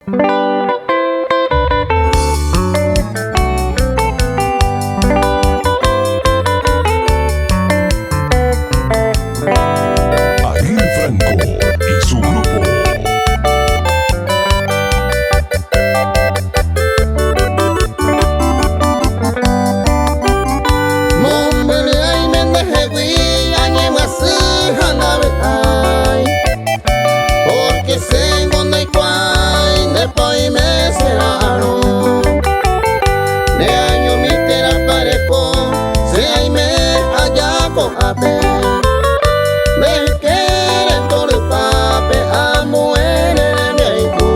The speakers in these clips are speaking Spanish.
Ariel Franco y su grupo. Porque se gonda y cuay de poi me seraro de año mi tera parejo se ay me allá coate me quiere todo el pape amo en el viejo.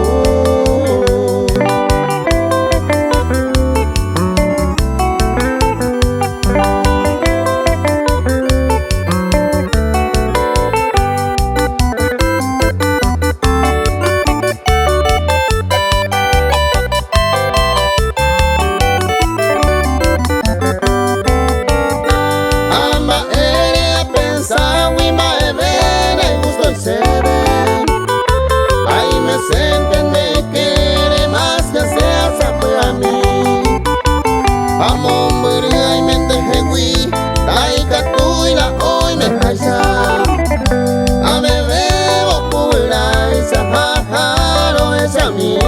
Se entiende que más que sea sabe a mí amo muria y mente hewi taika tu y la hoy me caisa a me veo pura y sa jajaro es a mí.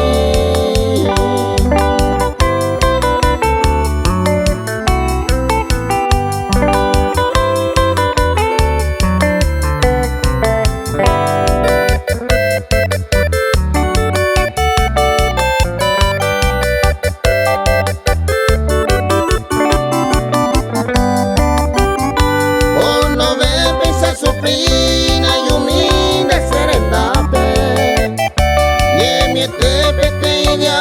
Pequeña,